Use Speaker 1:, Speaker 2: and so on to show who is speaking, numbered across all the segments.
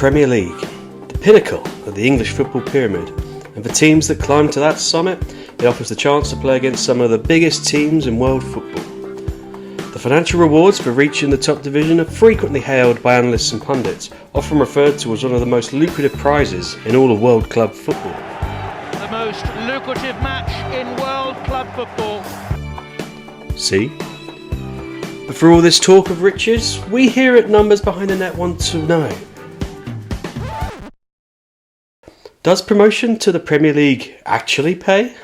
Speaker 1: Premier League, the pinnacle of the English football pyramid, and for teams that climb to that summit, it offers the chance to play against some of the biggest teams in world football. The financial rewards for reaching the top division are frequently hailed by analysts and pundits, often referred to as one of the most lucrative prizes in all of world club football.
Speaker 2: The most lucrative match in world club football.
Speaker 1: See? But for all this talk of riches, we here at Numbers Behind the Net want to know: does promotion to the Premier League actually pay?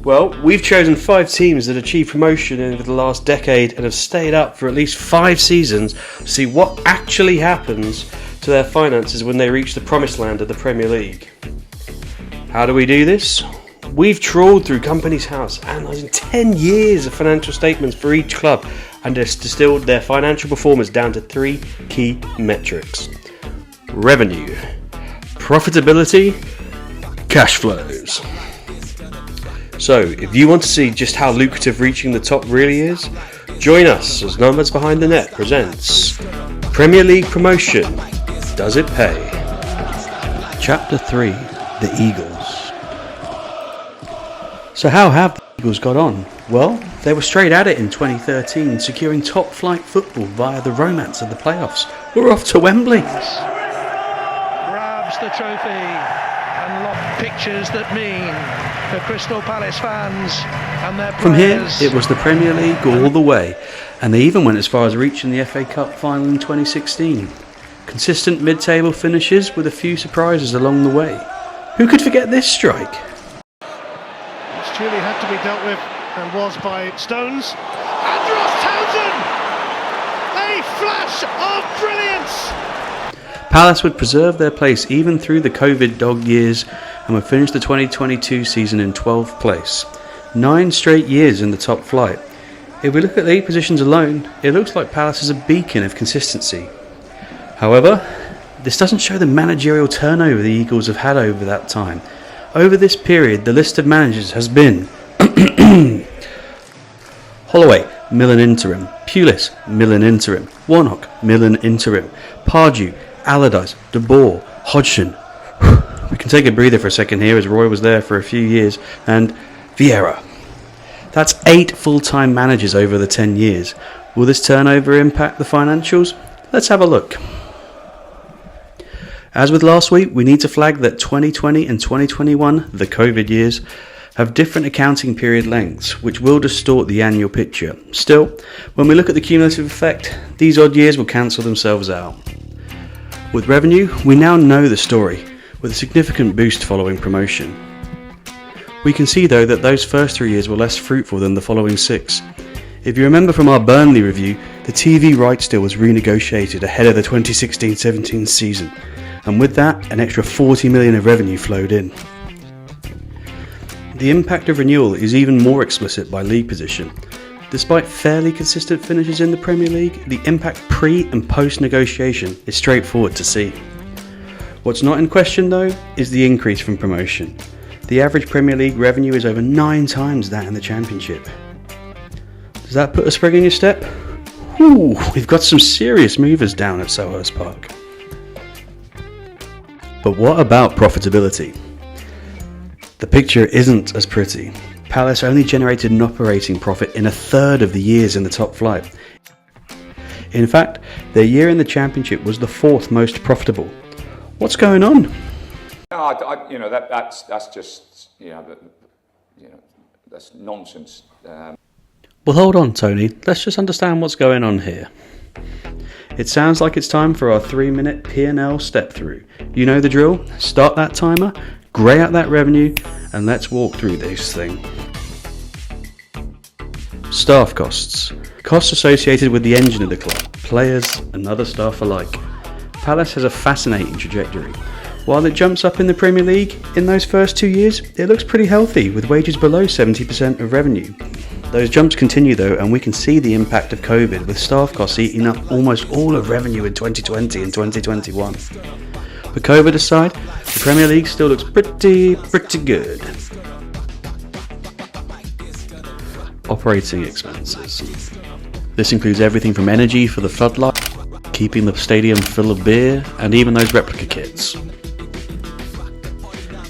Speaker 1: Well, we've chosen 5 teams that achieved promotion over the last decade and have stayed up for at least 5 seasons to see what actually happens to their finances when they reach the promised land of the Premier League. How do we do this? We've trawled through Companies House, analysing 10 years of financial statements for each club and distilled their financial performance down to 3 key metrics: revenue, profitability, cash flows. So, if you want to see just how lucrative reaching the top really is, join us as Numbers Behind the Net presents Premier League Promotion, Does It Pay? Chapter 3, The Eagles. So how have the Eagles got on? Well, they were straight at it in 2013, securing top-flight football via the romance of the playoffs. We're off to Wembley.
Speaker 2: Grabs the trophy and loft pictures that mean for Crystal Palace fans and their players.
Speaker 1: From here, it was the Premier League all the way, and they even went as far as reaching the FA Cup final in 2016. Consistent mid-table finishes with a few surprises along the way. Who could forget this strike?
Speaker 3: Truly had to be dealt with and was by Stones. And Ross Townsend! A flash of brilliance!
Speaker 1: Palace would preserve their place even through the COVID dog years and would finish the 2022 season in 12th place. 9 straight years in the top flight. If we look at the 8 positions alone, it looks like Palace is a beacon of consistency. However, this doesn't show the managerial turnover the Eagles have had over that time. Over this period, the list of managers has been Holloway, Millen interim; Pulis, Millen interim; Warnock, Millen interim; Pardew, Allardyce, De Boer, Hodgson. We can take a breather for a second here, as Roy was there for a few years, and Vieira. That's 8 full-time managers over the 10 years. Will this turnover impact the financials? Let's have a look. As with last week, we need to flag that 2020 and 2021, the COVID years, have different accounting period lengths, which will distort the annual picture. Still, when we look at the cumulative effect, these odd years will cancel themselves out. With revenue, we now know the story, with a significant boost following promotion. We can see though that those first 3 years were less fruitful than the following 6. If you remember from our Burnley review, the TV rights deal was renegotiated ahead of the 2016-17 season. And with that, an extra 40 million of revenue flowed in. The impact of renewal is even more explicit by league position. Despite fairly consistent finishes in the Premier League, the impact pre- and post-negotiation is straightforward to see. What's not in question though, is the increase from promotion. The average Premier League revenue is over 9 times that in the Championship. Does that put a spring in your step? Ooh, we've got some serious movers down at Selhurst Park. But what about profitability? The picture isn't as pretty. Palace only generated an operating profit in a third of the years in the top flight. In fact, their year in the Championship was the 4th most profitable. What's going on?
Speaker 4: That's just that's nonsense.
Speaker 1: Well, hold on, Tony. Let's just understand what's going on here. It sounds like it's time for our 3-minute P&L step through. You know the drill. Start that timer, grey out that revenue, and let's walk through this thing. Staff costs. Costs associated with the engine of the club, players and other staff alike. Palace has a fascinating trajectory. While it jumps up in the Premier League, in those first 2 years, it looks pretty healthy, with wages below 70% of revenue. Those jumps continue though, and we can see the impact of COVID, with staff costs eating up almost all of revenue in 2020 and 2021. But COVID aside, the Premier League still looks pretty good. Operating expenses. This includes everything from energy for the floodlight, keeping the stadium full of beer and even those replica kits.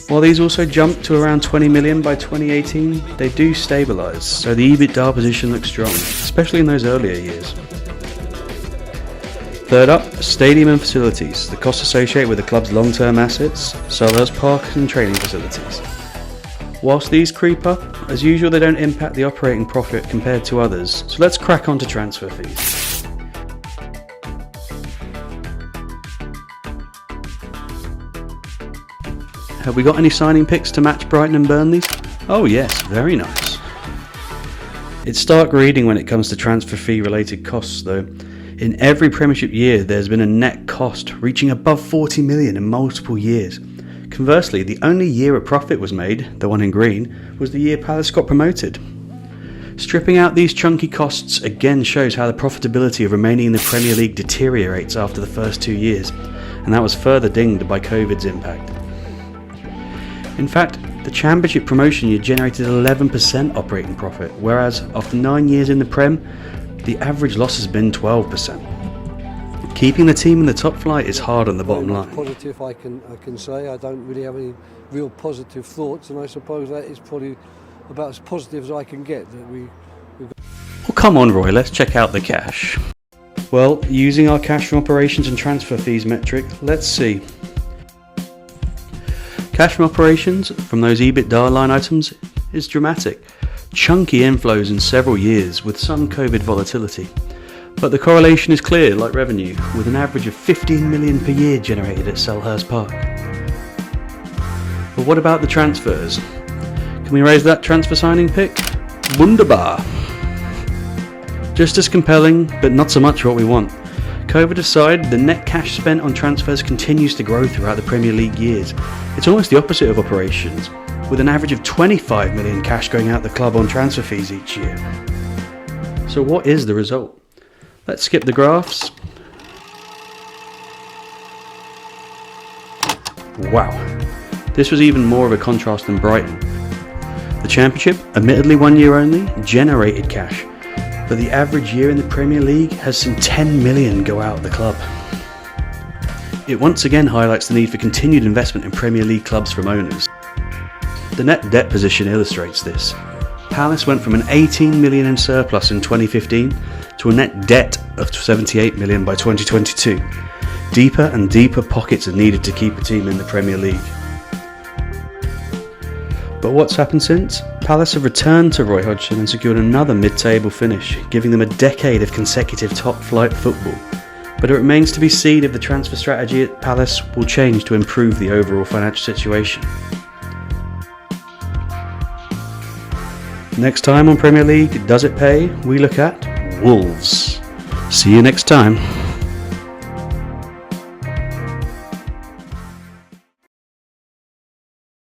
Speaker 1: While these also jumped to around 20 million by 2018, they do stabilise, so the EBITDA position looks strong, especially in those earlier years. Third up, stadium and facilities, the costs associated with the club's long-term assets, Selhurst Park and training facilities. Whilst these creep up, as usual they don't impact the operating profit compared to others, so let's crack on to transfer fees. Have we got any signing picks to match Brighton and Burnley's? Oh yes, very nice. It's stark reading when it comes to transfer fee related costs though. In every Premiership year there's been a net cost reaching above 40 million in multiple years. Conversely, the only year a profit was made, the one in green, was the year Palace got promoted. Stripping out these chunky costs again shows how the profitability of remaining in the Premier League deteriorates after the first 2 years, and that was further dinged by COVID's impact. In fact, the Championship promotion year generated 11% operating profit, whereas after 9 years in the Prem, the average loss has been 12%. Keeping the team in the top flight is hard on the bottom line.
Speaker 4: Positive, I can say. I don't really have any real positive thoughts, and I suppose that is probably about as positive as I can get.
Speaker 1: Well, come on, Roy, let's check out the cash. Well, using our cash from operations and transfer fees metric, let's see. Cash from operations from those EBITDA line items is dramatic. Chunky inflows in several years with some COVID volatility. But the correlation is clear like revenue, with an average of 15 million per year generated at Selhurst Park. But what about the transfers? Can we raise that transfer signing pick? Wunderbar! Just as compelling, but not so much what we want. COVID aside, the net cash spent on transfers continues to grow throughout the Premier League years. It's almost the opposite of operations, with an average of 25 million cash going out the club on transfer fees each year. So what is the result? Let's skip the graphs. Wow, this was even more of a contrast than Brighton. The Championship, admittedly 1 year only, generated cash, but the average year in the Premier League has seen 10 million go out of the club. It once again highlights the need for continued investment in Premier League clubs from owners. The net debt position illustrates this. Palace went from an 18 million in surplus in 2015 to a net debt of 78 million by 2022. Deeper and deeper pockets are needed to keep a team in the Premier League. But what's happened since? Palace have returned to Roy Hodgson and secured another mid-table finish, giving them a decade of consecutive top-flight football. But it remains to be seen if the transfer strategy at Palace will change to improve the overall financial situation. Next time on Premier League, Does It Pay? We look at Wolves. See you next time.